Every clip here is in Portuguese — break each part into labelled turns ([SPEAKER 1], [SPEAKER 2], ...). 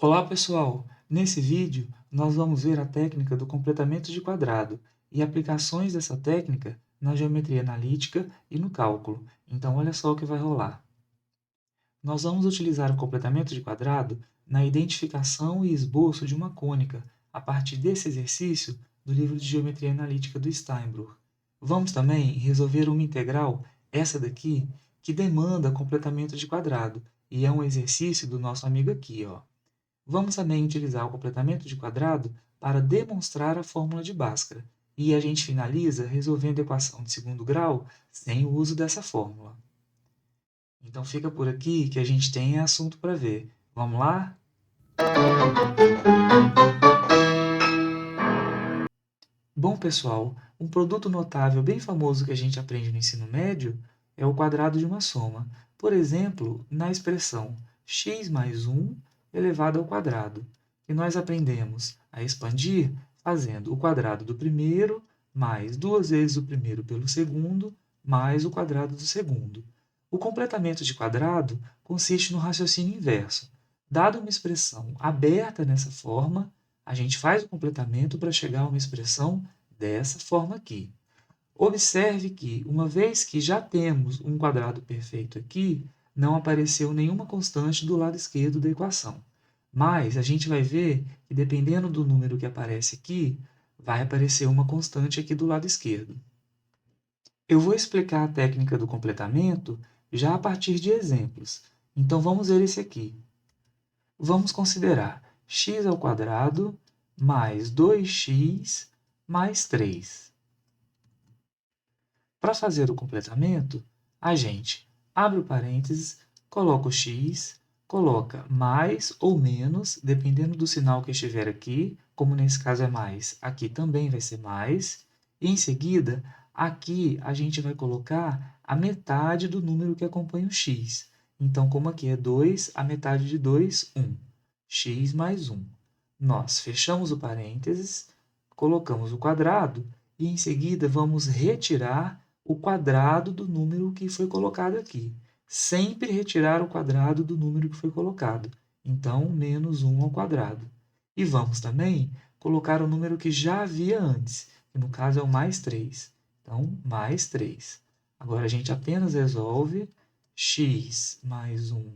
[SPEAKER 1] Olá pessoal, nesse vídeo nós vamos ver a técnica do completamento de quadrado e aplicações dessa técnica na geometria analítica e no cálculo. Então olha só o que vai rolar. Nós vamos utilizar o completamento de quadrado na identificação e esboço de uma cônica, a partir desse exercício do livro de Geometria Analítica do Steinbruch. Vamos também resolver uma integral, essa daqui, que demanda completamento de quadrado, e é um exercício do nosso amigo aqui, ó. Vamos também utilizar o completamento de quadrado para demonstrar a fórmula de Bhaskara. E a gente finaliza resolvendo a equação de segundo grau sem o uso dessa fórmula. Então fica por aqui que a gente tem assunto para ver. Vamos lá? Bom, pessoal, um produto notável bem famoso que a gente aprende no ensino médio é o quadrado de uma soma. Por exemplo, na expressão x mais 1 elevado ao quadrado, que nós aprendemos a expandir fazendo o quadrado do primeiro mais duas vezes o primeiro pelo segundo mais o quadrado do segundo. O completamento de quadrado consiste no raciocínio inverso. Dada uma expressão aberta nessa forma, a gente faz o completamento para chegar a uma expressão dessa forma aqui. Observe que, uma vez que já temos um quadrado perfeito aqui, não apareceu nenhuma constante do lado esquerdo da equação. Mas a gente vai ver que, dependendo do número que aparece aqui, vai aparecer uma constante aqui do lado esquerdo. Eu vou explicar a técnica do completamento já a partir de exemplos. Então, vamos ver esse aqui. Vamos considerar x ao quadrado mais 2x mais 3. Para fazer o completamento, a gente abre o parênteses, coloca o x, coloca mais ou menos, dependendo do sinal que estiver aqui, como nesse caso é mais, aqui também vai ser mais, e em seguida, aqui a gente vai colocar a metade do número que acompanha o x. Então, como aqui é 2, a metade de 2, 1. X mais 1. Nós fechamos o parênteses, colocamos o quadrado e em seguida vamos retirar o quadrado do número que foi colocado aqui. Sempre retirar o quadrado do número que foi colocado. Então, menos 1 ao quadrado. E vamos também colocar o número que já havia antes, que no caso é o mais 3. Então, mais 3. Agora, a gente apenas resolve x mais 1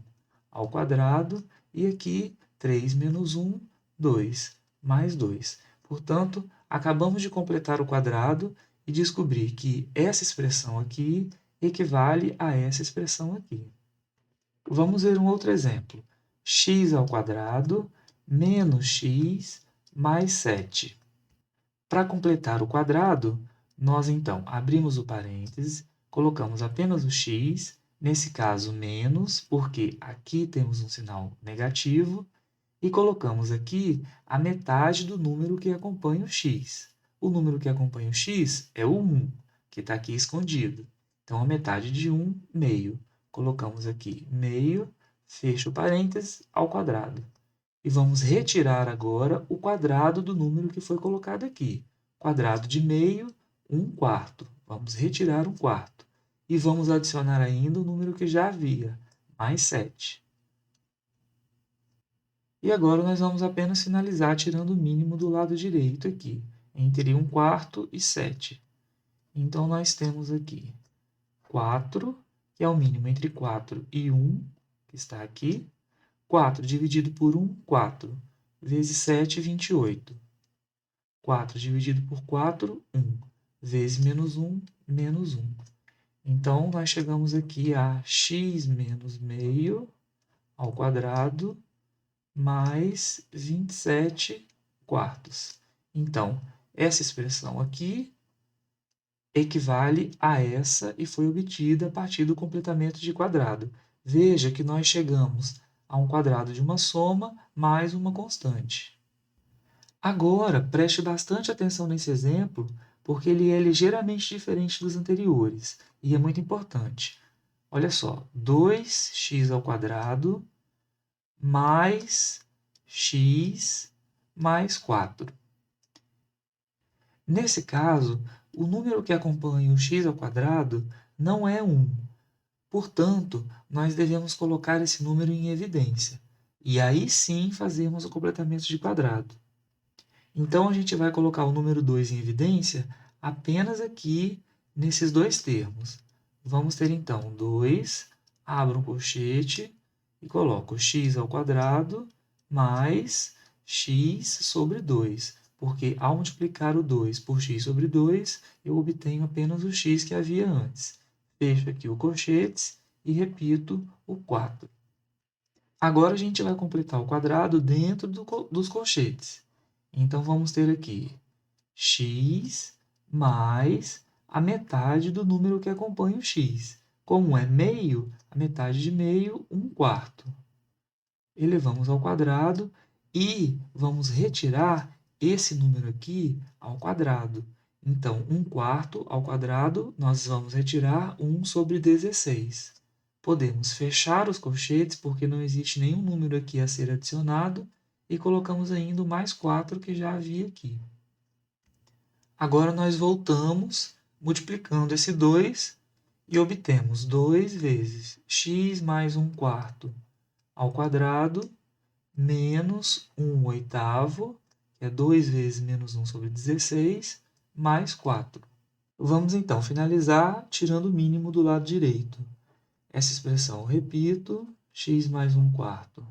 [SPEAKER 1] ao quadrado e aqui 3 menos 1, 2, mais 2. Portanto, acabamos de completar o quadrado e descobrir que essa expressão aqui equivale a essa expressão aqui. Vamos ver um outro exemplo. X ao quadrado menos x mais 7. Para completar o quadrado, nós então abrimos o parênteses, colocamos apenas o x, nesse caso menos, porque aqui temos um sinal negativo, e colocamos aqui a metade do número que acompanha o x. O número que acompanha o x é o 1, que está aqui escondido. Então, a metade de 1, meio. Colocamos aqui meio, fecha o parênteses, ao quadrado. E vamos retirar agora o quadrado do número que foi colocado aqui. Quadrado de meio, 1 quarto. Vamos retirar 1 quarto. E vamos adicionar ainda o número que já havia, mais 7. E agora nós vamos apenas finalizar tirando o mínimo do lado direito aqui, entre 1 quarto e 7. Então, nós temos aqui 4, que é o mínimo entre 4 e 1, que está aqui. 4 dividido por 1, 4. Vezes 7, 28. 4 dividido por 4, 1. Vezes menos 1, menos 1. Então, nós chegamos aqui a x menos meio ao quadrado mais 27 quartos. Então, essa expressão aqui equivale a essa e foi obtida a partir do completamento de quadrado. Veja que nós chegamos a um quadrado de uma soma mais uma constante. Agora, preste bastante atenção nesse exemplo, porque ele é ligeiramente diferente dos anteriores, e é muito importante. Olha só, 2x ao quadrado mais x mais 4. Nesse caso, o número que acompanha o x ao quadrado não é 1. Portanto, nós devemos colocar esse número em evidência. e aí sim fazermos o completamento de quadrado. Então, a gente vai colocar o número 2 em evidência apenas aqui nesses dois termos. Vamos ter, então, 2, abro um colchete e coloco x ao quadrado mais x sobre 2, porque ao multiplicar o 2 por x sobre 2, eu obtenho apenas o x que havia antes. Fecho aqui o colchete e repito o 4. Agora, a gente vai completar o quadrado dentro dos colchetes. Então, vamos ter aqui x mais a metade do número que acompanha o x. Como é meio, a metade de meio, 1/4. Elevamos ao quadrado e vamos retirar esse número aqui ao quadrado. Então, 1/4 ao quadrado, nós vamos retirar 1 sobre 16. Podemos fechar os colchetes, porque não existe nenhum número aqui a ser adicionado, e colocamos ainda o mais 4 que já havia aqui. Agora, nós voltamos, multiplicando esse 2, e obtemos 2 vezes x mais 1/4 ao quadrado, menos 1/8, que é 2 vezes menos 1 sobre 16, mais 4. Vamos, então, finalizar tirando o mínimo do lado direito. Essa expressão eu repito, x mais 1/4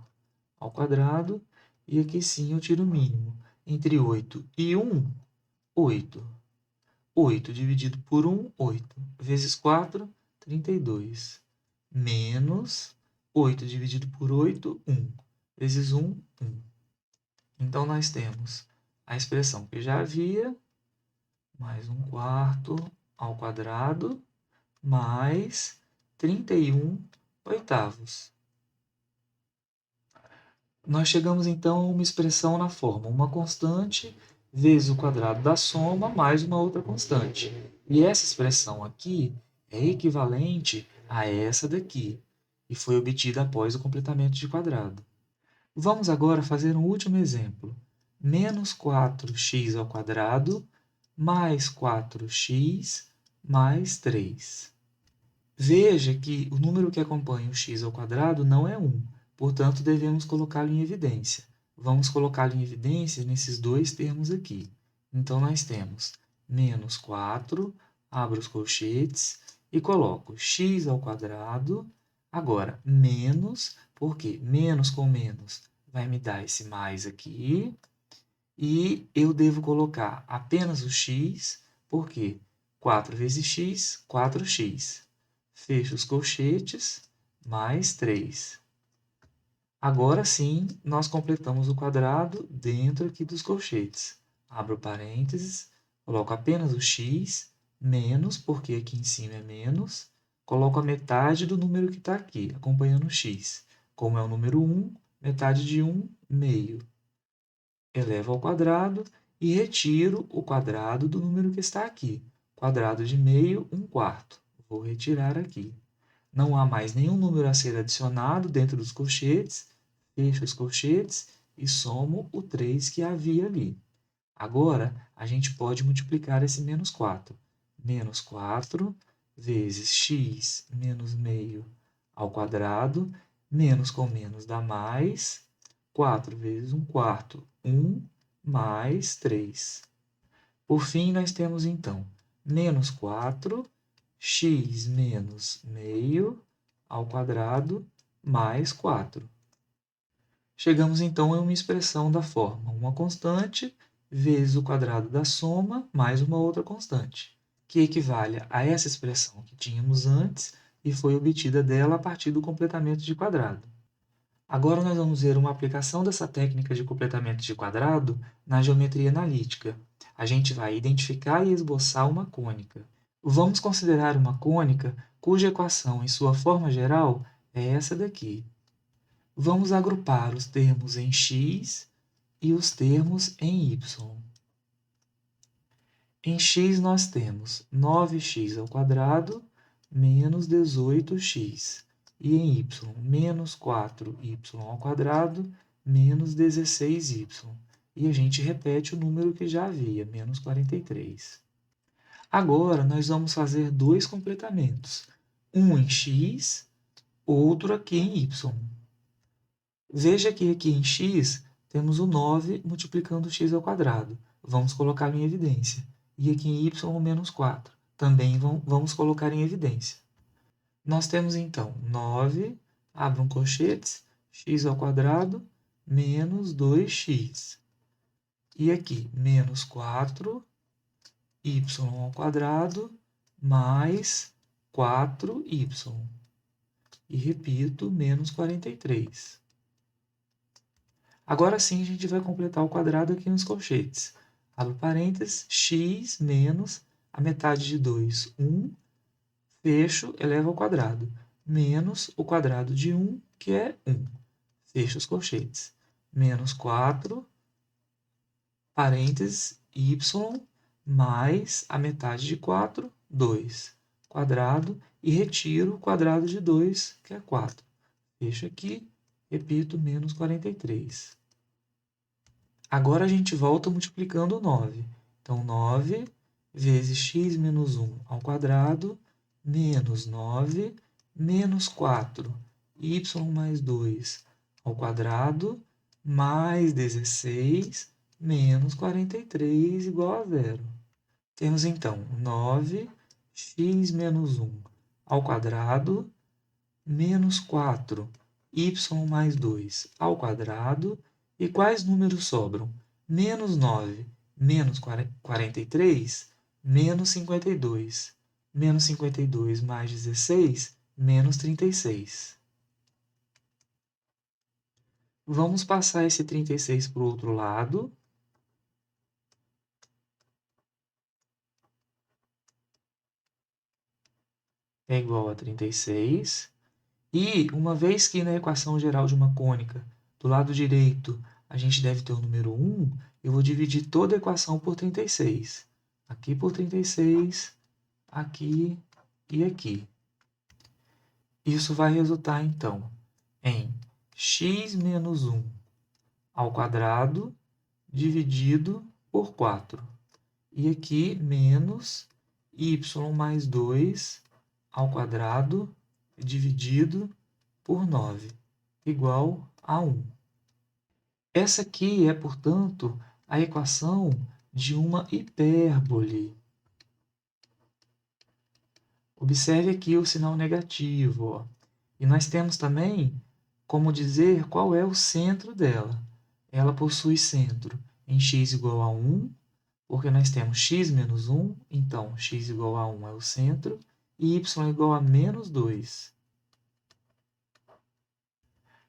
[SPEAKER 1] ao quadrado, e aqui sim eu tiro o mínimo. Entre 8 e 1, 8. 8 dividido por 1, 8. Vezes 4, 32. Menos 8 dividido por 8, 1. Vezes 1, 1. Então, nós temos a expressão que já havia, mais 1/4 ao quadrado, mais 31/8. Nós chegamos, então, a uma expressão na forma uma constante vezes o quadrado da soma mais uma outra constante. E essa expressão aqui é equivalente a essa daqui, e foi obtida após o completamento de quadrado. Vamos agora fazer um último exemplo. Menos 4x ao quadrado mais 4x mais 3. Veja que o número que acompanha o x ao quadrado não é 1, portanto, devemos colocá-lo em evidência. Vamos colocá-lo em evidência nesses dois termos aqui. Então, nós temos menos 4, abro os colchetes e coloco x ao quadrado. Agora, menos, porque menos com menos vai me dar esse mais aqui. E eu devo colocar apenas o x, porque 4 vezes x, 4x. Fecho os colchetes, mais 3. Agora sim, nós completamos o quadrado dentro aqui dos colchetes. Abro parênteses, coloco apenas o x, menos, porque aqui em cima é menos, coloco a metade do número que está aqui, acompanhando o x. Como é o número 1, metade de 1, meio. Elevo ao quadrado e retiro o quadrado do número que está aqui. Quadrado de meio, 1/4. Vou retirar aqui. Não há mais nenhum número a ser adicionado dentro dos colchetes. Fecho os colchetes e somo o 3 que havia ali. Agora, a gente pode multiplicar esse menos 4. Menos 4 vezes x menos meio ao quadrado, menos com menos dá mais. 4 vezes 1/4, 1 mais 3. Por fim, nós temos, então, menos 4, x menos meio ao quadrado, mais 4. Chegamos, então, a uma expressão da forma uma constante vezes o quadrado da soma mais uma outra constante, que equivale a essa expressão que tínhamos antes e foi obtida dela a partir do completamento de quadrado. Agora, nós vamos ver uma aplicação dessa técnica de completamento de quadrado na geometria analítica. A gente vai identificar e esboçar uma cônica. Vamos considerar uma cônica cuja equação em sua forma geral é essa daqui. Vamos agrupar os termos em x e os termos em y. Em x nós temos 9x ao quadrado menos 18x. E em y, menos 4y ao quadrado menos 16y. E a gente repete o número que já havia, menos 43. Agora, nós vamos fazer dois completamentos. Um em x, outro aqui em y. Veja que aqui em x temos o 9 multiplicando x ao quadrado. Vamos colocá-lo em evidência. E aqui em y o menos 4. Também vamos colocar em evidência. Nós temos então 9, abram colchetes, x ao quadrado menos 2x. E aqui, menos 4, y ao quadrado mais 4y. E repito, menos 43. Agora sim, a gente vai completar o quadrado aqui nos colchetes. Abro parênteses, x menos a metade de 2, 1, fecho, eleva ao quadrado, menos o quadrado de 1, que é 1. Fecho os colchetes. Menos 4, parênteses, y, mais a metade de 4, 2. Quadrado, e retiro o quadrado de 2, que é 4. Fecho aqui, repito, menos 43. Agora a gente volta multiplicando o 9. Então, 9 vezes x menos 1 ao quadrado, menos 9, menos 4, y mais 2 ao quadrado, mais 16, menos 43, igual a zero. Temos, então, 9, x menos 1 ao quadrado, menos 4, y mais 2 ao quadrado. E quais números sobram? Menos 9, menos 43, menos 52. Menos 52 mais 16, menos 36. Vamos passar esse 36 para o outro lado. É igual a 36. E, uma vez que na equação geral de uma cônica, do lado direito, a gente deve ter o número 1, eu vou dividir toda a equação por 36. Aqui por 36, aqui e aqui. Isso vai resultar, então, em x menos 1 ao quadrado dividido por 4. E aqui, menos y mais 2 ao quadrado dividido por 9, igual a 1. Essa aqui é, portanto, a equação de uma hipérbole. Observe aqui o sinal negativo. Ó. E nós temos também como dizer qual é o centro dela. Ela possui centro em x igual a 1, porque nós temos x menos 1, então x igual a 1 é o centro, e y igual a menos 2.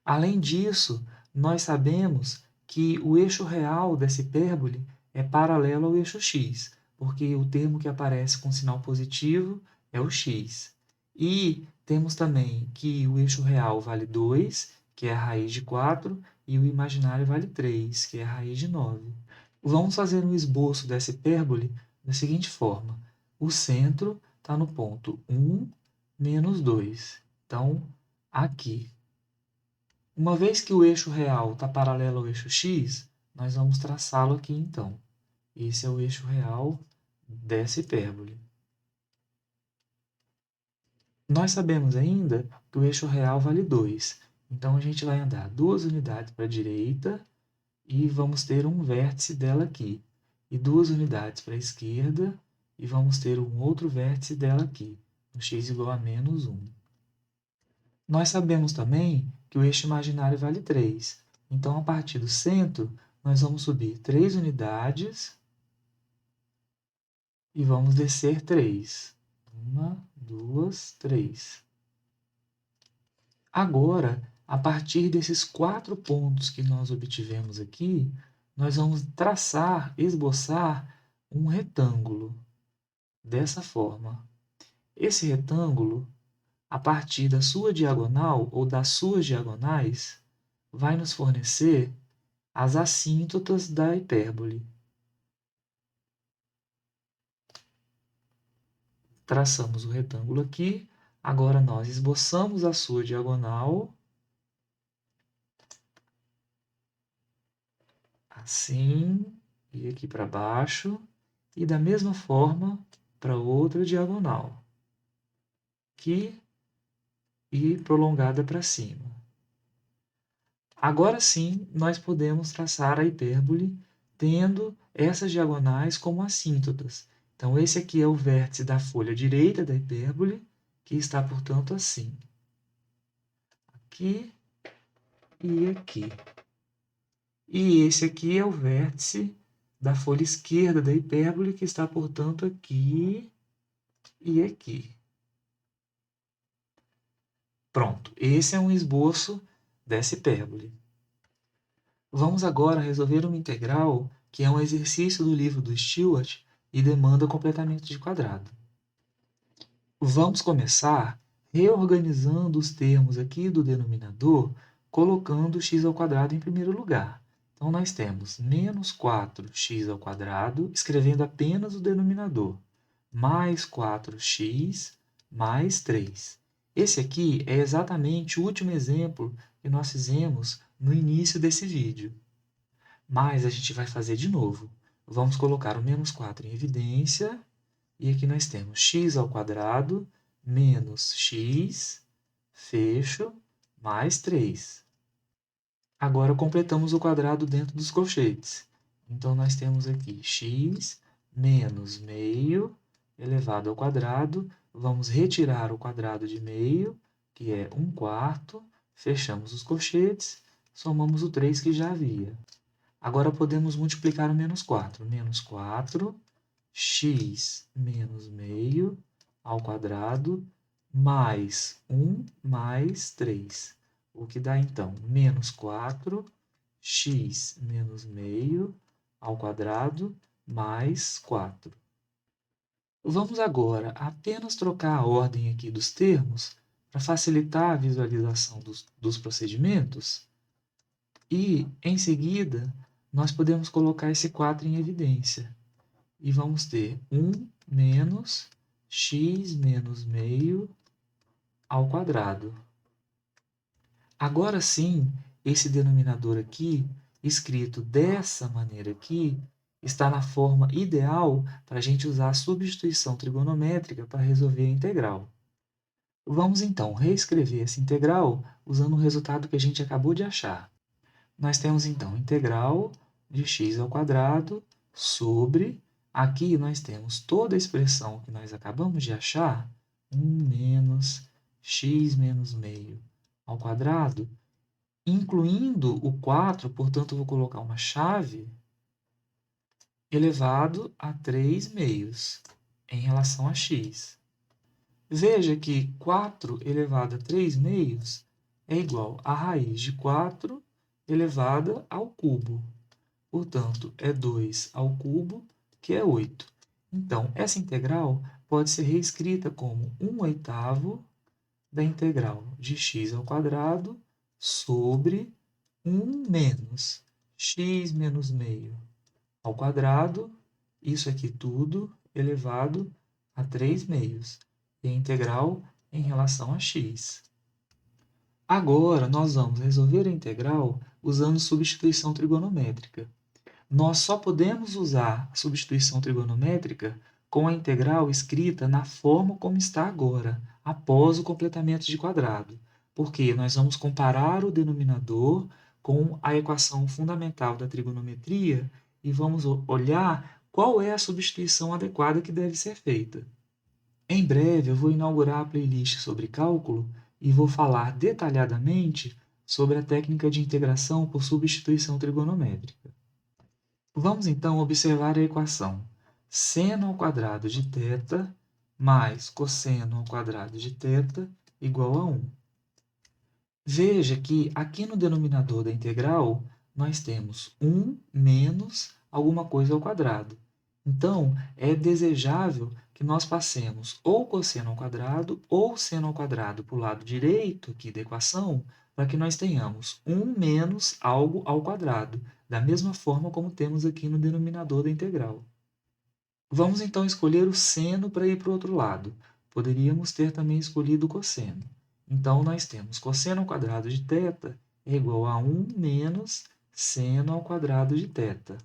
[SPEAKER 1] Além disso, nós sabemos que o eixo real dessa hipérbole é paralelo ao eixo x, porque o termo que aparece com sinal positivo é o x. E temos também que o eixo real vale 2, que é a raiz de 4, e o imaginário vale 3, que é a raiz de 9. Vamos fazer um esboço dessa hipérbole da seguinte forma. O centro está no ponto 1, menos 2. Então, aqui. Uma vez que o eixo real está paralelo ao eixo x, nós vamos traçá-lo aqui então. Esse é o eixo real dessa hipérbole. Nós sabemos ainda que o eixo real vale 2. Então, a gente vai andar 2 unidades para a direita e vamos ter um vértice dela aqui. E 2 unidades para a esquerda e vamos ter um outro vértice dela aqui, no x igual a menos 1. Nós sabemos também que o eixo imaginário vale 3. Então, a partir do centro, nós vamos subir 3 unidades e vamos descer 3. 1, 2, 3. Agora, a partir desses 4 pontos que nós obtivemos aqui, nós vamos traçar, esboçar um retângulo dessa forma. Esse retângulo, a partir da sua diagonal ou das suas diagonais, vai nos fornecer as assíntotas da hipérbole. Traçamos o retângulo aqui, agora nós esboçamos a sua diagonal, assim, e aqui para baixo, e da mesma forma para outra diagonal, aqui e prolongada para cima. Agora sim, nós podemos traçar a hipérbole tendo essas diagonais como assíntotas. Então, esse aqui é o vértice da folha direita da hipérbole, que está, portanto, assim. Aqui e aqui. E esse aqui é o vértice da folha esquerda da hipérbole, que está, portanto, aqui e aqui. Pronto, esse é um esboço dessa hipérbole. Vamos agora resolver uma integral que é um exercício do livro do Stewart e demanda completamento de quadrado. Vamos começar reorganizando os termos aqui do denominador, colocando x² em primeiro lugar. Então, nós temos menos 4x², escrevendo apenas o denominador, mais 4x mais 3. Esse aqui é exatamente o último exemplo que nós fizemos no início desse vídeo. Mas a gente vai fazer de novo. Vamos colocar o menos 4 em evidência. E aqui nós temos x² menos x, fecho, mais 3. Agora completamos o quadrado dentro dos colchetes. Então, nós temos aqui x menos meio elevado ao quadrado. Vamos retirar o quadrado de meio, que é 1/4. Fechamos os colchetes, somamos o 3 que já havia. Agora podemos multiplicar o menos 4. Menos 4, x menos meio ao quadrado, mais 1 mais 3. O que dá, então, menos 4, x menos meio ao quadrado, mais 4. Vamos agora apenas trocar a ordem aqui dos termos para facilitar a visualização dos procedimentos. E, em seguida, nós podemos colocar esse 4 em evidência. E vamos ter 1 menos x menos meio ao quadrado. Agora sim, esse denominador aqui, escrito dessa maneira aqui, está na forma ideal para a gente usar a substituição trigonométrica para resolver a integral. Vamos então reescrever essa integral usando o resultado que a gente acabou de achar. Nós temos então integral de x² sobre, aqui nós temos toda a expressão que nós acabamos de achar, 1 menos x menos meio ao quadrado, incluindo o 4, portanto, eu vou colocar uma chave, elevado a 3 meios em relação a x. Veja que 4 elevado a 3 meios é igual a raiz de 4 elevada ao cubo. Portanto, é 2 ao cubo, que é 8. Então, essa integral pode ser reescrita como 1/8 da integral de x² sobre 1 menos x menos meio ao quadrado, isso aqui tudo elevado a 3 meios, e a integral em relação a x. Agora, nós vamos resolver a integral usando substituição trigonométrica. Nós só podemos usar a substituição trigonométrica com a integral escrita na forma como está agora, após o completamento de quadrado, porque nós vamos comparar o denominador com a equação fundamental da trigonometria e vamos olhar qual é a substituição adequada que deve ser feita. Em breve, eu vou inaugurar a playlist sobre cálculo e vou falar detalhadamente sobre a técnica de integração por substituição trigonométrica. Vamos então observar a equação seno² de θ mais cosseno² de θ igual a 1. Veja que aqui no denominador da integral nós temos 1 menos alguma coisa ao quadrado. Então, é desejável que nós passemos ou cosseno² ou seno² para o lado direito aqui da equação, para que nós tenhamos 1 menos algo ao quadrado, da mesma forma como temos aqui no denominador da integral. Vamos então escolher o seno para ir para o outro lado. Poderíamos ter também escolhido o cosseno. Então, nós temos cosseno² de θ é igual a 1 menos seno² de θ.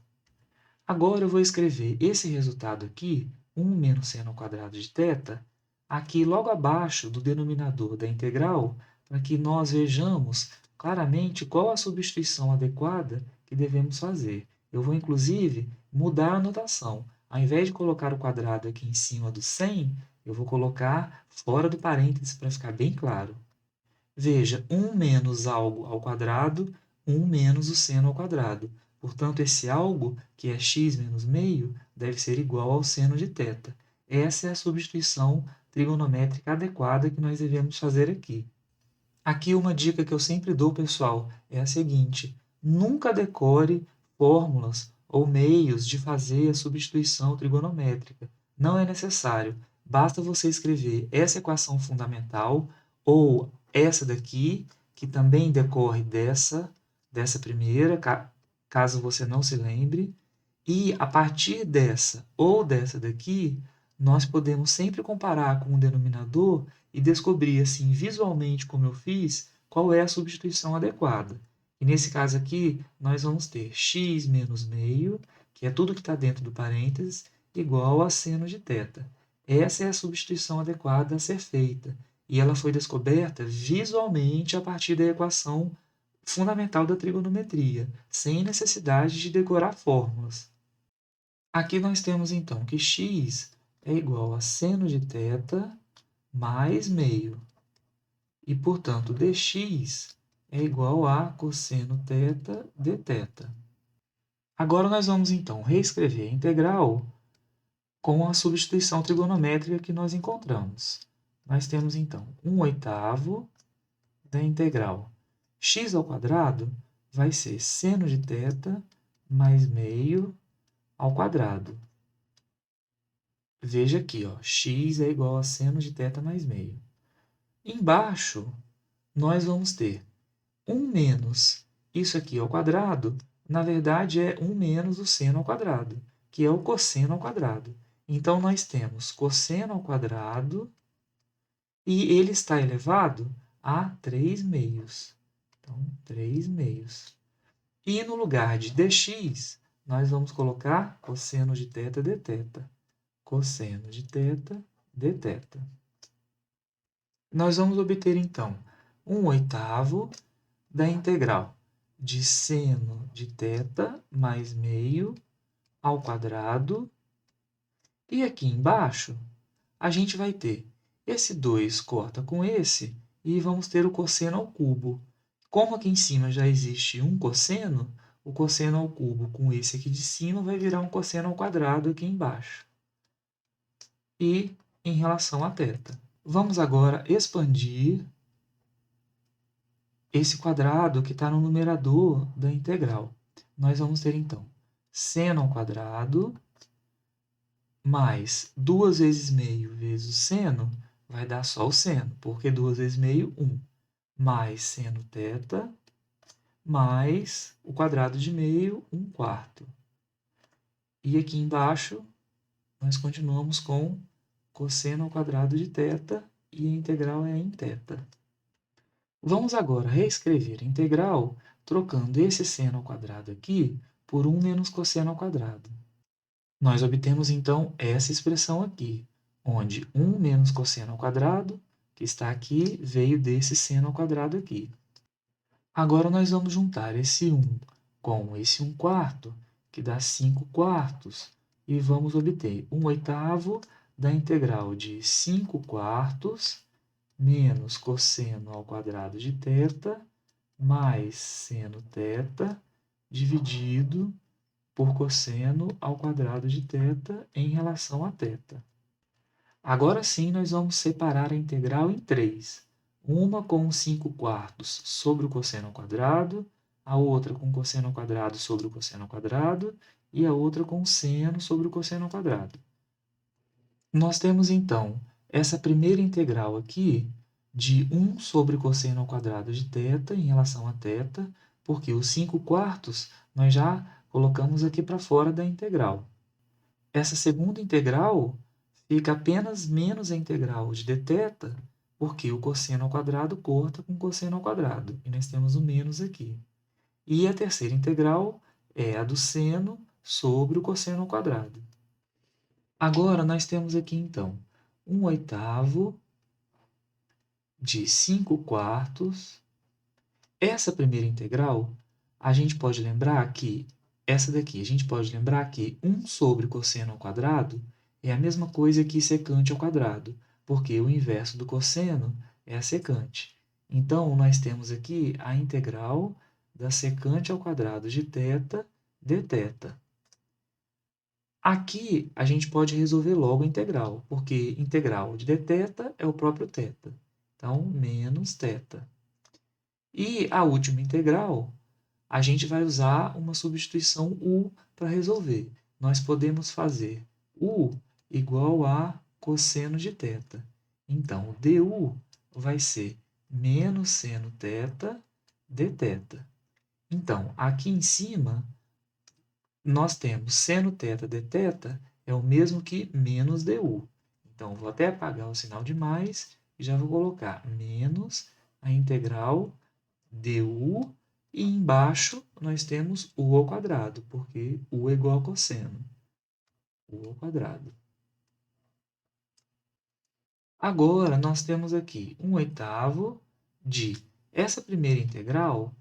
[SPEAKER 1] Agora, eu vou escrever esse resultado aqui, 1 menos seno² de θ, aqui logo abaixo do denominador da integral, para que nós vejamos claramente qual a substituição adequada que devemos fazer. Eu vou, inclusive, mudar a notação. Ao invés de colocar o quadrado aqui em cima do 100, eu vou colocar fora do parênteses para ficar bem claro. Veja, 1 menos algo ao quadrado, 1 menos o seno ao quadrado. Portanto, esse algo, que é x menos meio, deve ser igual ao seno de θ. Essa é a substituição trigonométrica adequada que nós devemos fazer aqui. Aqui uma dica que eu sempre dou, pessoal, é a seguinte: nunca decore fórmulas ou meios de fazer a substituição trigonométrica. Não é necessário. Basta você escrever essa equação fundamental ou essa daqui, que também decorre dessa primeira, caso você não se lembre, e a partir dessa ou dessa daqui, nós podemos sempre comparar com o denominador e descobrir, assim, visualmente, como eu fiz, qual é a substituição adequada. E nesse caso aqui, nós vamos ter x menos meio, que é tudo que está dentro do parênteses, igual a seno de θ. Essa é a substituição adequada a ser feita. E ela foi descoberta visualmente a partir da equação fundamental da trigonometria, sem necessidade de decorar fórmulas. Aqui nós temos, então, que x é igual a seno de θ mais meio. E, portanto, dx é igual a cosseno θ dθ. Agora nós vamos, então, reescrever a integral com a substituição trigonométrica que nós encontramos. Nós temos, então, 1/8 da integral x ao quadrado vai ser seno de θ mais meio ao quadrado. Veja aqui, ó, x é igual a seno de θ mais meio. Embaixo, nós vamos ter 1 menos isso aqui ao quadrado, na verdade é 1 menos o seno ao quadrado, que é o cosseno ao quadrado. Então, nós temos cosseno ao quadrado e ele está elevado a 3 meios. Então, 3 meios. E no lugar de dx, nós vamos colocar cosseno de θ dθ. Cosseno de θ dθ. Nós vamos obter, então, 1/8 da integral de seno de θ mais meio ao quadrado. E aqui embaixo, a gente vai ter esse 2 corta com esse e vamos ter o cosseno ao cubo. Como aqui em cima já existe um cosseno, o cosseno ao cubo com esse aqui de cima vai virar um cosseno ao quadrado aqui embaixo. E em relação a θ. Vamos agora expandir esse quadrado que está no numerador da integral. Nós vamos ter, então, seno ao quadrado mais 2 vezes meio vezes o seno, vai dar só o seno, porque 2 vezes meio, 1. Mais seno θ, mais o quadrado de meio, 1/4. E aqui embaixo, nós continuamos com cosseno ao quadrado de θ, e a integral é em θ. Vamos agora reescrever a integral, trocando esse seno ao quadrado aqui por 1 menos cosseno ao quadrado. Nós obtemos, então, essa expressão aqui, onde 1 menos cosseno ao quadrado, que está aqui, veio desse seno ao quadrado aqui. Agora, nós vamos juntar esse 1 com esse 1/4, que dá 5/4, e vamos obter 1/8 da integral de 5/4 menos cosseno ao quadrado de θ, mais seno θ, dividido por cosseno ao quadrado de θ em relação a θ. Agora sim, nós vamos separar a integral em 3. Uma com 5/4 sobre o cosseno ao quadrado, a outra com cosseno ao quadrado sobre o cosseno ao quadrado, e a outra com seno sobre o cosseno ao quadrado. Nós temos, então, essa primeira integral aqui, de 1 sobre cosseno ao quadrado de θ em relação a θ, porque os 5/4 nós já colocamos aqui para fora da integral. Essa segunda integral fica apenas menos a integral de dθ, porque o cosseno ao quadrado corta com cosseno ao quadrado, e nós temos o menos aqui. E a terceira integral é a do seno sobre o cosseno ao quadrado. Agora, nós temos aqui, então, 1/8 de 5/4 Essa primeira integral, a gente pode lembrar que, essa daqui, a gente pode lembrar que 1 sobre cosseno ao quadrado é a mesma coisa que secante ao quadrado, porque o inverso do cosseno é a secante. Então, nós temos aqui a integral da secante ao quadrado de θ dθ. Aqui, a gente pode resolver logo a integral, porque integral de dθ é o próprio θ. Então, menos θ. E a última integral, a gente vai usar uma substituição U para resolver. Nós podemos fazer U igual a cosseno de θ. Então, du vai ser menos seno θ dθ. Então, aqui em cima, nós temos seno θ dθ é o mesmo que menos du. Então, vou até apagar o sinal de mais e já vou colocar menos a integral du, e embaixo nós temos u ao quadrado, porque u é igual a cosseno. U ao quadrado. Agora, nós temos aqui 1/8 de essa primeira integral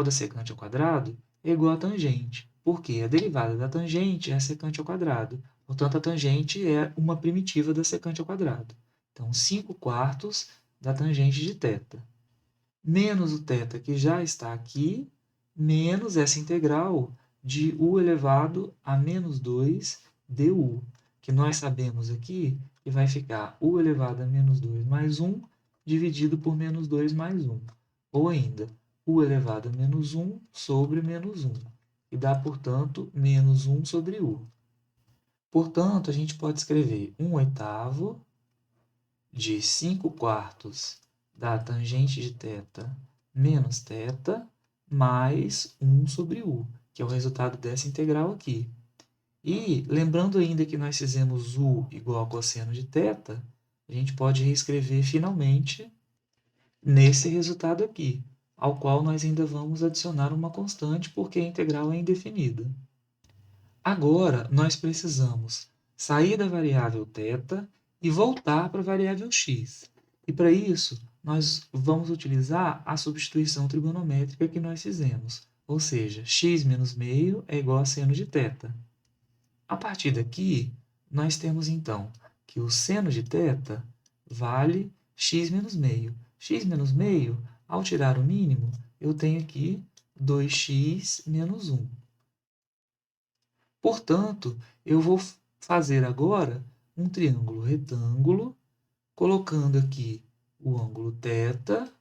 [SPEAKER 1] da secante ao quadrado, é igual a tangente, porque a derivada da tangente é a secante ao quadrado. Portanto, a tangente é uma primitiva da secante ao quadrado. Então, 5/4 da tangente de θ. Menos o θ que já está aqui, menos essa integral de u elevado a menos 2 du, que nós sabemos aqui que vai ficar u elevado a menos 2 mais 1 dividido por menos 2 mais 1. Ou ainda, u elevado a menos 1 sobre menos 1, que dá, portanto, menos 1 sobre u. Portanto, a gente pode escrever 1/8 de 5/4 da tangente de θ menos θ mais 1 sobre u, que é o resultado dessa integral aqui. E, lembrando ainda que nós fizemos u igual a cosseno de θ, a gente pode reescrever finalmente nesse resultado aqui, ao qual nós ainda vamos adicionar uma constante, porque a integral é indefinida. Agora, nós precisamos sair da variável θ e voltar para a variável x. E para isso, nós vamos utilizar a substituição trigonométrica que nós fizemos, ou seja, x menos meio é igual a seno de θ. A partir daqui, nós temos então que o seno de θ vale x menos meio. X menos meio, ao tirar o mínimo, eu tenho aqui 2x menos 1. Portanto, eu vou fazer agora um triângulo retângulo, colocando aqui o ângulo θ,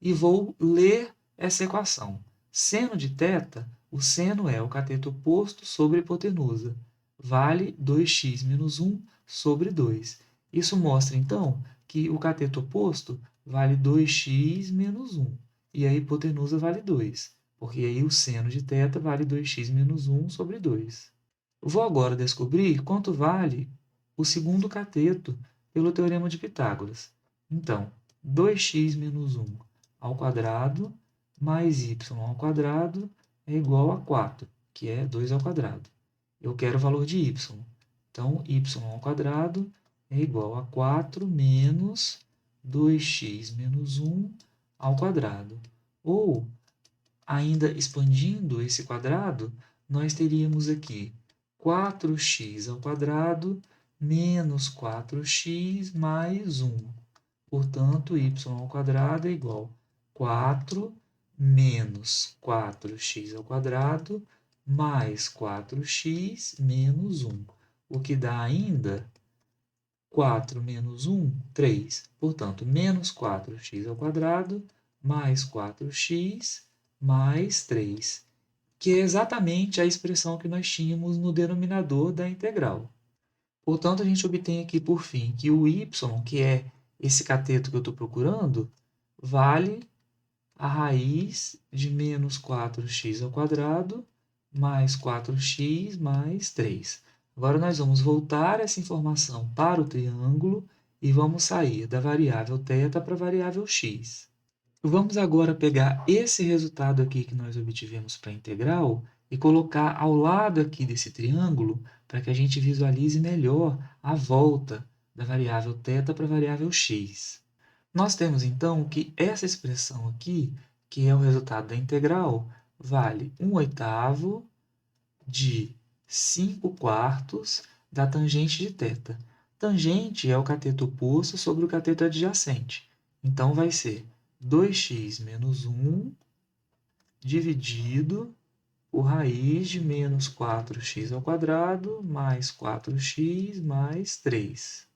[SPEAKER 1] e vou ler essa equação. Seno de θ, o seno é o cateto oposto sobre a hipotenusa, vale 2x menos 1 sobre 2. Isso mostra, então, que o cateto oposto vale 2x menos 1, e a hipotenusa vale 2, porque aí o seno de θ vale 2x menos 1 sobre 2. Vou agora descobrir quanto vale o segundo cateto pelo teorema de Pitágoras. Então, 2x menos 1 ao quadrado mais y ao quadrado é igual a 4, que é 2 ao quadrado. Eu quero o valor de y. Então, y ao quadrado é igual a 4 menos 2x menos 1 ao quadrado. Ou, ainda expandindo esse quadrado, nós teríamos aqui 4x ao quadrado menos 4x mais 1. Portanto, y ao quadrado é igual a 4 menos 4x ao quadrado mais 4x menos 1, o que dá ainda 4 menos 1, 3. Portanto, menos 4x ao quadrado mais 4x mais 3, que é exatamente a expressão que nós tínhamos no denominador da integral. Portanto, a gente obtém aqui, por fim, que o y, que é esse cateto que eu estou procurando, vale a raiz de menos 4x ao quadrado mais 4x mais 3. Agora, nós vamos voltar essa informação para o triângulo e vamos sair da variável θ para a variável x. Vamos agora pegar esse resultado aqui que nós obtivemos para a integral e colocar ao lado aqui desse triângulo para que a gente visualize melhor a volta da variável θ para a variável x. Nós temos, então, que essa expressão aqui que é o resultado da integral, vale 1/8 de 5/4 da tangente de θ. Tangente é o cateto oposto sobre o cateto adjacente. Então, vai ser 2x menos 1 dividido por raiz de menos 4x² mais 4x mais 3.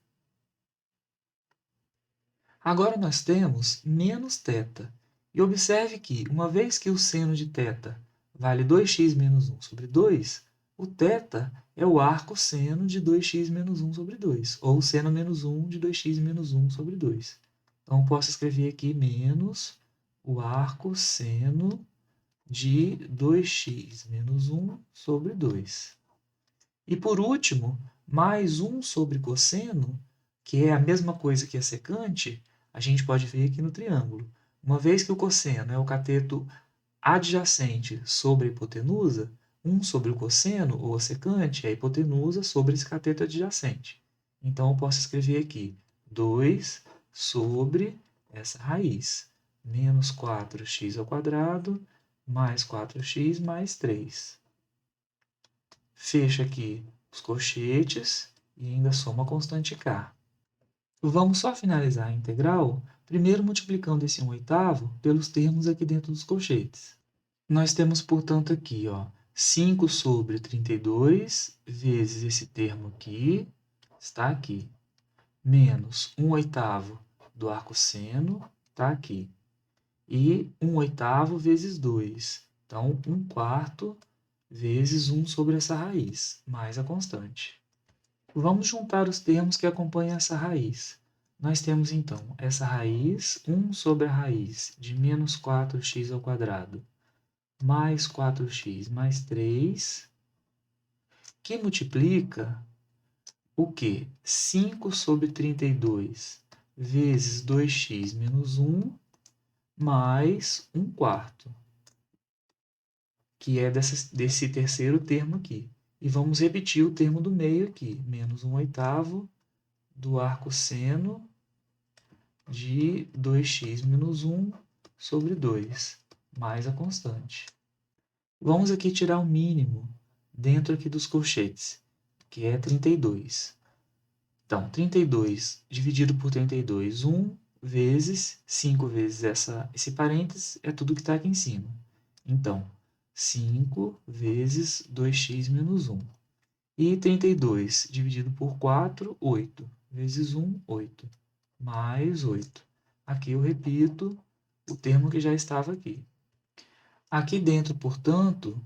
[SPEAKER 1] Agora, nós temos menos θ. E observe que, uma vez que o seno de θ vale 2x menos 1 sobre 2, o θ é o arco seno de 2x menos 1 sobre 2, ou seno menos 1 de 2x menos 1 sobre 2. Então, posso escrever aqui menos o arco seno de 2x menos 1 sobre 2. E, por último, mais 1 sobre cosseno, que é a mesma coisa que a secante, a gente pode ver aqui no triângulo. Uma vez que o cosseno é o cateto adjacente sobre a hipotenusa, 1 sobre o cosseno, ou a secante, é a hipotenusa sobre esse cateto adjacente. Então, eu posso escrever aqui 2 sobre essa raiz, menos 4x² mais 4x mais 3. Fecha aqui os colchetes e ainda soma a constante k. Vamos só finalizar a integral, primeiro multiplicando esse 1/8 pelos termos aqui dentro dos colchetes. Nós temos, portanto, aqui 5 sobre 32 vezes esse termo aqui, está aqui, menos 1/8 do arco seno, está aqui, e 1/8 vezes 2. Então, 1/4 vezes 1 sobre essa raiz, mais a constante. Vamos juntar os termos que acompanham essa raiz. Nós temos, então, essa raiz, 1 sobre a raiz de menos 4x² mais 4x mais 3, que multiplica o quê? 5 sobre 32 vezes 2x menos 1 mais 1/4, que é desse terceiro termo aqui. E vamos repetir o termo do meio aqui, menos 1/8 do arco seno de 2x menos 1 sobre 2, mais a constante. Vamos aqui tirar o mínimo dentro aqui dos colchetes, que é 32. Então, 32 dividido por 32, 1 vezes 5 vezes esse parênteses, é tudo que está aqui em cima. Então, 5 vezes 2x menos 1. E 32 dividido por 4, 8. Vezes 1, 8. Mais 8. Aqui eu repito o termo que já estava aqui. Aqui dentro, portanto,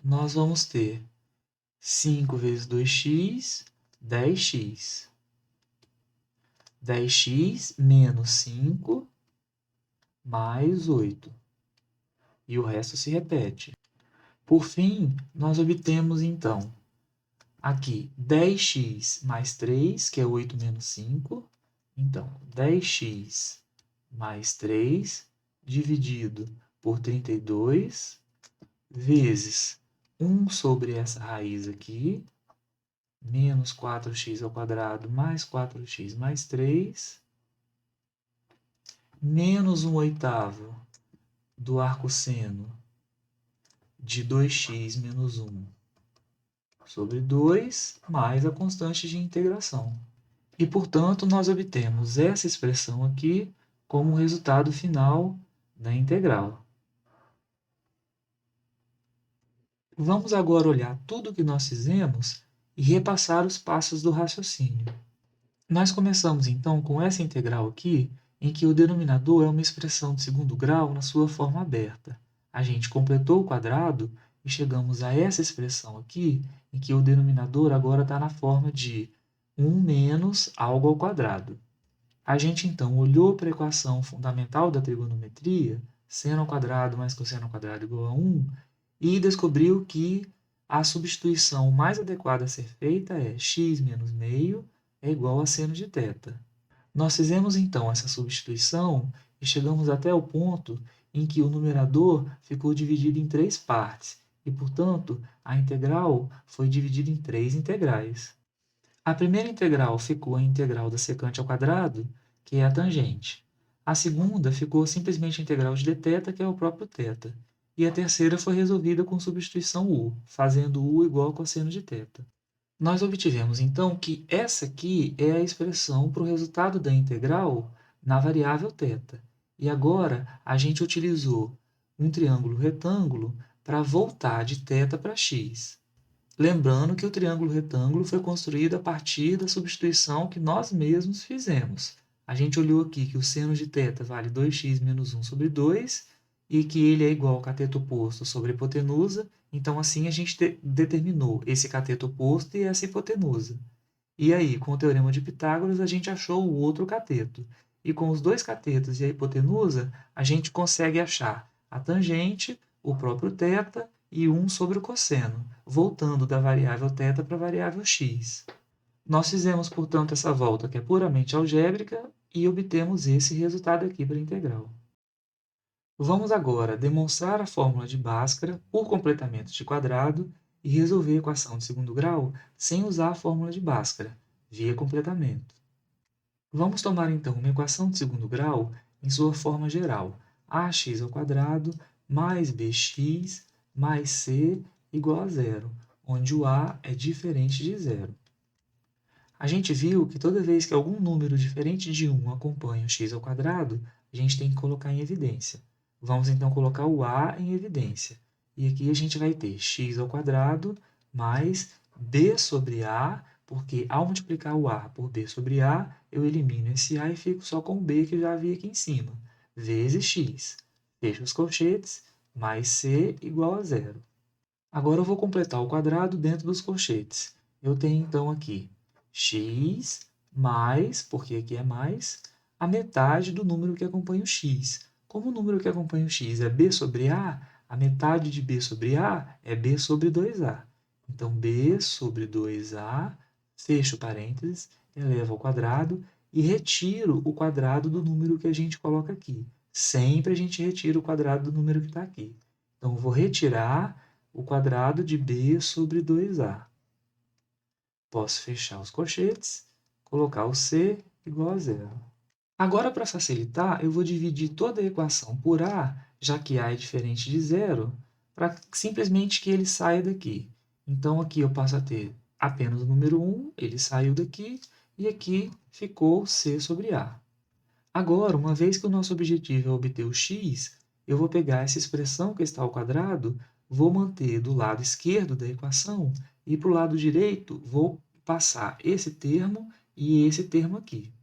[SPEAKER 1] nós vamos ter 5 vezes 2x, 10x. 10x menos 5 mais 8. E o resto se repete. Por fim, nós obtemos, então, aqui 10x mais 3, que é 8 menos 5. Então, 10x mais 3 dividido por 32 vezes 1 sobre essa raiz aqui, menos 4x² mais 4x mais 3, menos 1/8 do arco seno de 2x menos 1 sobre 2, mais a constante de integração. E, portanto, nós obtemos essa expressão aqui como o resultado final da integral. Vamos agora olhar tudo o que nós fizemos e repassar os passos do raciocínio. Nós começamos, então, com essa integral aqui, em que o denominador é uma expressão de segundo grau na sua forma aberta. A gente completou o quadrado e chegamos a essa expressão aqui, em que o denominador agora está na forma de 1 menos algo ao quadrado. A gente, então, olhou para a equação fundamental da trigonometria, seno ao quadrado mais cosseno ao quadrado igual a 1, e descobriu que a substituição mais adequada a ser feita é x menos meio é igual a seno de θ. Nós fizemos, então, essa substituição e chegamos até o ponto em que o numerador ficou dividido em 3 partes, e, portanto, a integral foi dividida em 3 integrais. A primeira integral ficou a integral da secante ao quadrado, que é a tangente. A segunda ficou simplesmente a integral de dθ, que é o próprio θ. E a terceira foi resolvida com substituição u, fazendo u igual a cosseno de θ. Nós obtivemos, então, que essa aqui é a expressão para o resultado da integral na variável θ. E agora, a gente utilizou um triângulo retângulo para voltar de θ para x. Lembrando que o triângulo retângulo foi construído a partir da substituição que nós mesmos fizemos. A gente olhou aqui que o seno de θ vale 2x menos 1 sobre 2 e que ele é igual ao cateto oposto sobre a hipotenusa. Então, assim, a gente determinou esse cateto oposto e essa hipotenusa. E aí, com o teorema de Pitágoras, a gente achou o outro cateto. E com os dois catetos e a hipotenusa, a gente consegue achar a tangente, o próprio θ e 1 sobre o cosseno, voltando da variável θ para a variável x. Nós fizemos, portanto, essa volta que é puramente algébrica e obtemos esse resultado aqui para a integral. Vamos agora demonstrar a fórmula de Bhaskara por completamento de quadrado e resolver a equação de segundo grau sem usar a fórmula de Bhaskara, via completamento. Vamos tomar então uma equação de segundo grau em sua forma geral, ax ao quadrado mais bx mais c igual a zero, onde o a é diferente de zero. A gente viu que toda vez que algum número diferente de 1 acompanha o x ao quadrado, a gente tem que colocar em evidência. Vamos então colocar o a em evidência. E aqui a gente vai ter x ao quadrado mais b sobre a, porque ao multiplicar o a por b sobre a, eu elimino esse a e fico só com o b que eu já havia aqui em cima, vezes x. Fecho os colchetes, mais c igual a zero. Agora eu vou completar o quadrado dentro dos colchetes. Eu tenho então aqui x mais, porque aqui é mais, a metade do número que acompanha o x. Como o número que acompanha o x é b sobre a metade de b sobre a é b sobre 2a. Então, b sobre 2a, fecho parênteses, elevo ao quadrado e retiro o quadrado do número que a gente coloca aqui. Sempre a gente retira o quadrado do número que está aqui. Então, eu vou retirar o quadrado de b sobre 2a. Posso fechar os colchetes, colocar o c igual a zero. Agora, para facilitar, eu vou dividir toda a equação por a, já que a é diferente de zero, para simplesmente que ele saia daqui. Então, aqui eu passo a ter apenas o número 1, ele saiu daqui, e aqui ficou c sobre a. Agora, uma vez que o nosso objetivo é obter o x, eu vou pegar essa expressão que está ao quadrado, vou manter do lado esquerdo da equação, e para o lado direito vou passar esse termo e esse termo aqui.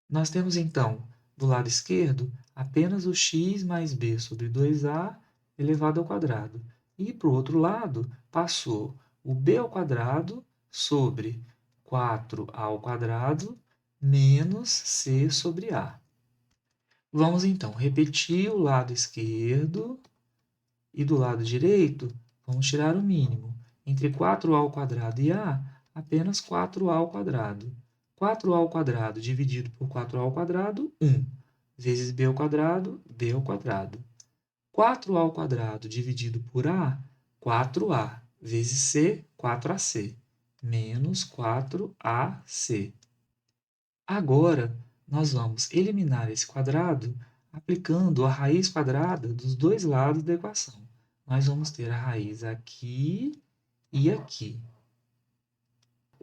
[SPEAKER 1] Nós temos, então, do lado esquerdo, apenas o x mais b sobre 2a elevado ao quadrado. E, para o outro lado, passou o b ao quadrado sobre 4a ao quadrado menos c sobre a. Vamos, então, repetir o lado esquerdo e do lado direito, vamos tirar o mínimo. Entre 4a ao quadrado e a, apenas 4a ao quadrado. 4a ao quadrado dividido por 4a ao quadrado, 1. Vezes b ao quadrado, b ao quadrado. 4a ao quadrado dividido por a, 4a. Vezes c, 4ac. Menos 4ac. Agora, nós vamos eliminar esse quadrado aplicando a raiz quadrada dos dois lados da equação. Nós vamos ter a raiz aqui e aqui.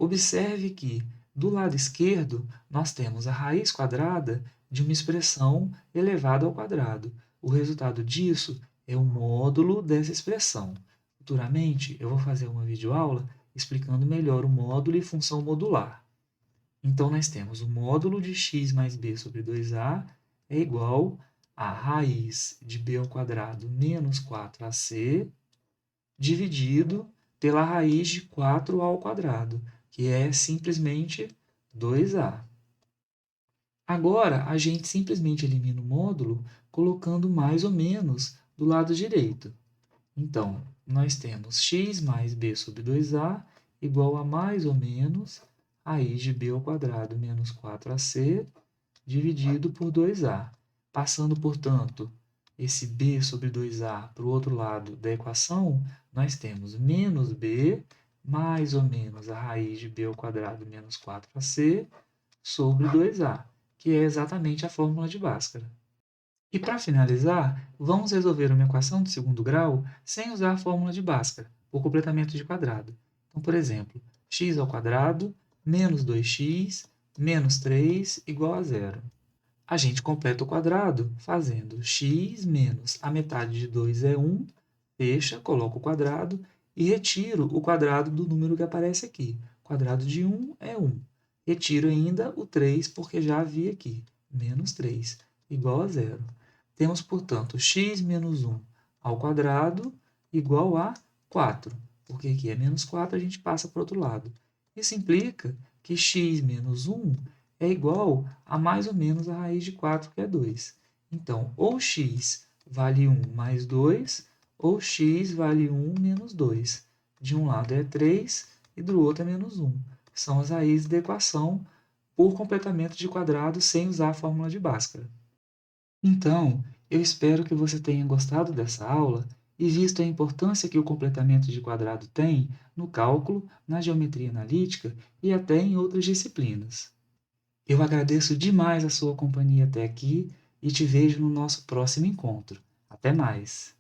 [SPEAKER 1] Observe que, do lado esquerdo, nós temos a raiz quadrada de uma expressão elevada ao quadrado. O resultado disso é o módulo dessa expressão. Futuramente, eu vou fazer uma videoaula explicando melhor o módulo e função modular. Então, nós temos o módulo de x mais b sobre 2a é igual a raiz de b ao quadrado menos 4ac dividido pela raiz de 4a ao quadrado, que é simplesmente 2a. Agora, a gente simplesmente elimina o módulo colocando mais ou menos do lado direito. Então, nós temos x mais b sobre 2a igual a mais ou menos raiz de b ao quadrado menos 4ac dividido por 2a. Passando, portanto, esse b sobre 2a para o outro lado da equação, nós temos menos b mais ou menos a raiz de b ao quadrado menos 4ac sobre 2a, que é exatamente a fórmula de Bhaskara. E para finalizar, vamos resolver uma equação de segundo grau sem usar a fórmula de Bhaskara, por completamento de quadrado. Então, por exemplo, x ao quadrado menos 2x menos 3 igual a zero. A gente completa o quadrado fazendo x menos a metade de 2 é 1, fecha, coloco o quadrado e retiro o quadrado do número que aparece aqui. O quadrado de 1 é 1. Retiro ainda o 3, porque já havia aqui, menos 3, igual a zero. Temos, portanto, x menos 1 ao quadrado igual a 4, porque aqui é menos 4, a gente passa para o outro lado. Isso implica que x menos 1 é igual a mais ou menos a raiz de 4, que é 2. Então, ou x vale 1 mais 2, ou x vale 1 menos 2. De um lado é 3 e do outro é menos 1. São as raízes da equação por completamento de quadrado sem usar a fórmula de Bhaskara. Então, eu espero que você tenha gostado dessa aula e visto a importância que o completamento de quadrado tem no cálculo, na geometria analítica e até em outras disciplinas. Eu agradeço demais a sua companhia até aqui e te vejo no nosso próximo encontro. Até mais!